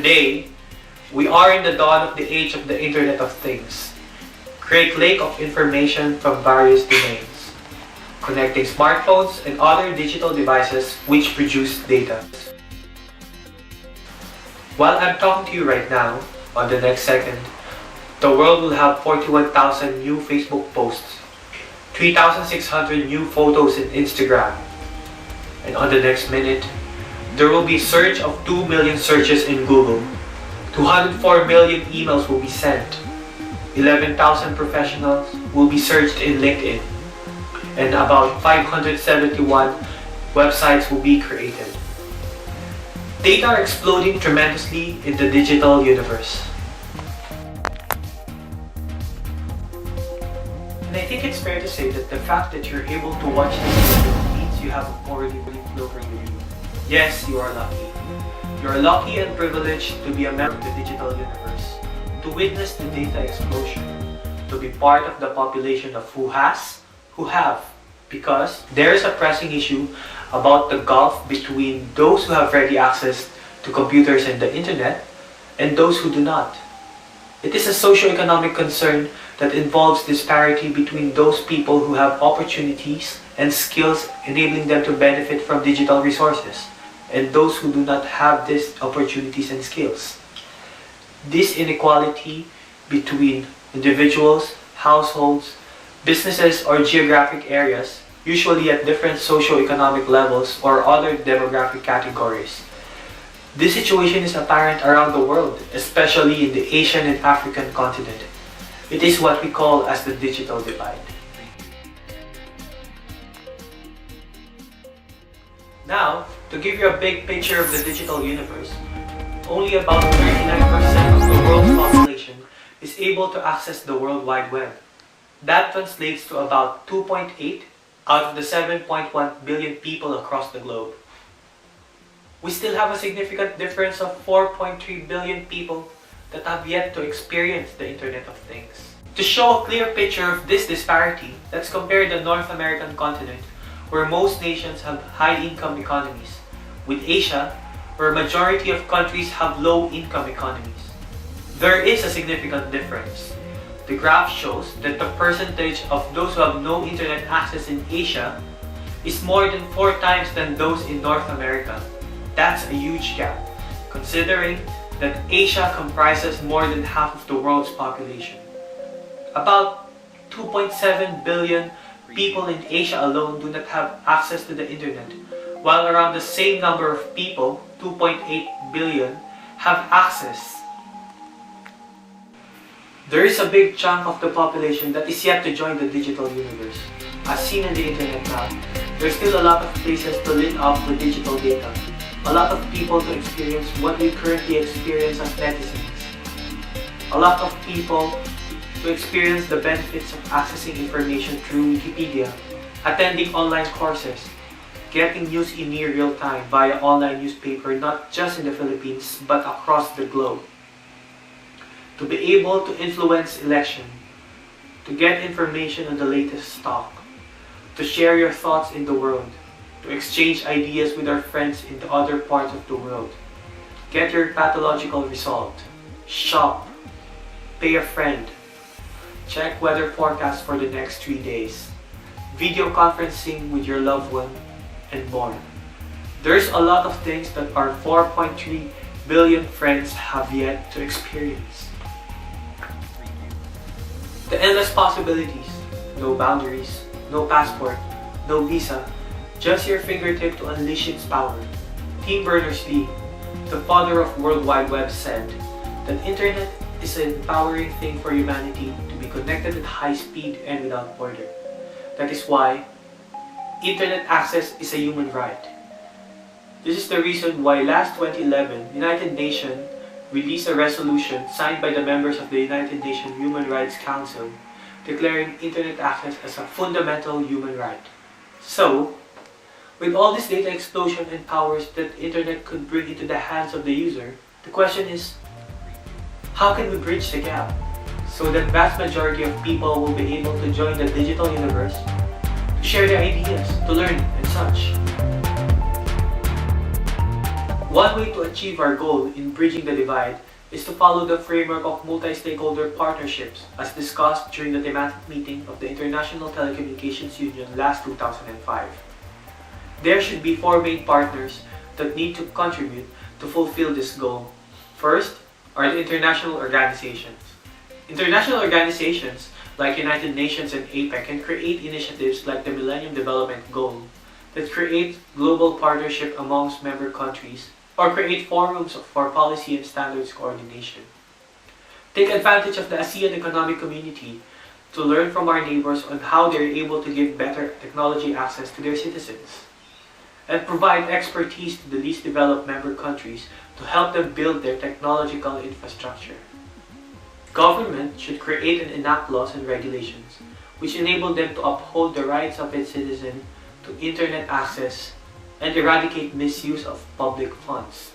Today, we are in the dawn of the age of the Internet of Things. Great lake of information from various domains, connecting smartphones and other digital devices which produce data. While I'm talking to you right now, on the next second, the world will have 41,000 new Facebook posts, 3,600 new photos in Instagram, and on the next minute, there will be a surge of 2 million searches in Google, 204 million emails will be sent, 11,000 professionals will be searched in LinkedIn, and about 571 websites will be created. Data are exploding tremendously in the digital universe. And I think it's fair to say that the fact that you're able to watch this video means you have already flow for you. Yes, you are lucky. You're lucky and privileged to be a member of the digital universe, to witness the data explosion, to be part of the population of who have, because there is a pressing issue about the gulf between those who have ready access to computers and the internet and those who do not. It is a socio-economic concern that involves disparity between those people who have opportunities and skills enabling them to benefit from digital resources, and those who do not have these opportunities and skills. This inequality between individuals, households, businesses, or geographic areas, usually at different socio-economic levels or other demographic categories. This situation is apparent around the world, especially in the Asian and African continent. It is what we call as the digital divide. Now, to give you a big picture of the digital universe, only about 39% of the world's population is able to access the World Wide Web. That translates to about 2.8 out of the 7.1 billion people across the globe. We still have a significant difference of 4.3 billion people that have yet to experience the Internet of Things. To show a clear picture of this disparity, let's compare the North American continent, where most nations have high-income economies, with Asia, where a majority of countries have low-income economies. There is a significant difference. The graph shows that the percentage of those who have no internet access in Asia is more than 4 times than those in North America. That's a huge gap, considering that Asia comprises more than half of the world's population. About 2.7 billion people in Asia alone do not have access to the internet, while around the same number of people, 2.8 billion, have access. There is a big chunk of the population that is yet to join the digital universe. As seen in the internet map, there's still a lot of places to lit up with digital data, a lot of people to experience what we currently experience as netizens, a lot of people to experience the benefits of accessing information through Wikipedia, attending online courses, getting news in near real time via online newspaper not just in the Philippines but across the globe, to be able to influence election, to get information on the latest stock, to share your thoughts in the world, to exchange ideas with our friends in the other parts of the world, get your pathological result, shop, pay a friend, check weather forecast for the next 3 days, video conferencing with your loved one, and more. There's a lot of things that our 4.3 billion friends have yet to experience. The endless possibilities, no boundaries, no passport, no visa, just your fingertip to unleash its power. Team Berners-Lee, the father of World Wide Web, said that internet is an empowering thing for humanity to be connected at high speed and without border. That is why internet access is a human right. This is the reason why last 2011, United Nations released a resolution signed by the members of the United Nations Human Rights Council declaring internet access as a fundamental human right. So, with all this data explosion and powers that the internet could bring into the hands of the user, the question is, how can we bridge the gap so that vast majority of people will be able to join the digital universe, to share their ideas, to learn, and such? One way to achieve our goal in bridging the divide is to follow the framework of multi-stakeholder partnerships as discussed during the thematic meeting of the International Telecommunications Union last 2005. There should be 4 main partners that need to contribute to fulfill this goal. First are the international organizations. International organizations like United Nations and APEC can create initiatives like the Millennium Development Goal that create global partnership amongst member countries or create forums for policy and standards coordination. Take advantage of the ASEAN Economic Community to learn from our neighbors on how they are able to give better technology access to their citizens, and provide expertise to the least developed member countries to help them build their technological infrastructure. Government should create and enact laws and regulations which enable them to uphold the rights of its citizens to internet access and eradicate misuse of public funds,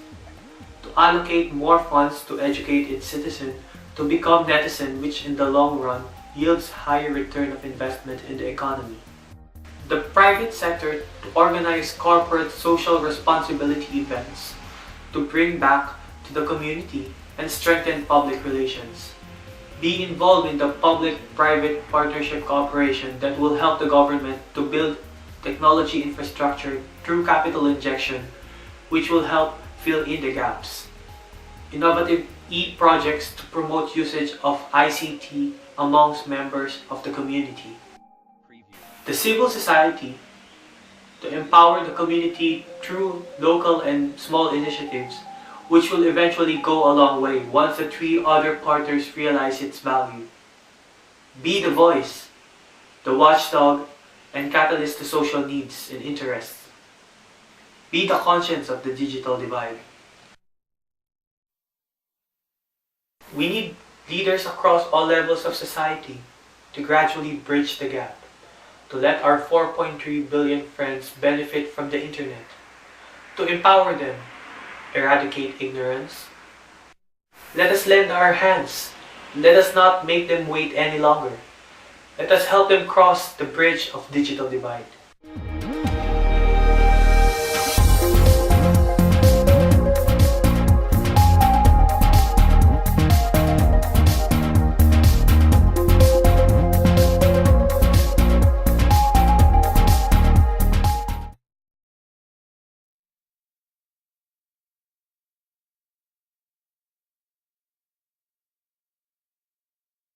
to allocate more funds to educate its citizens to become netizens, which in the long run yields higher return of investment in the economy. The private sector to organize corporate social responsibility events to bring back to the community and strengthen public relations. Be involved in the public-private partnership cooperation that will help the government to build technology infrastructure through capital injection, which will help fill in the gaps. Innovative e-projects to promote usage of ICT amongst members of the community. The civil society to empower the community through local and small initiatives, which will eventually go a long way once the 3 other partners realize its value. Be the voice, the watchdog, and catalyst to social needs and interests. Be the conscience of the digital divide. We need leaders across all levels of society to gradually bridge the gap, to let our 4.3 billion friends benefit from the internet, to empower them, eradicate ignorance. Let us lend our hands. Let us not make them wait any longer. Let us help them cross the bridge of digital divide.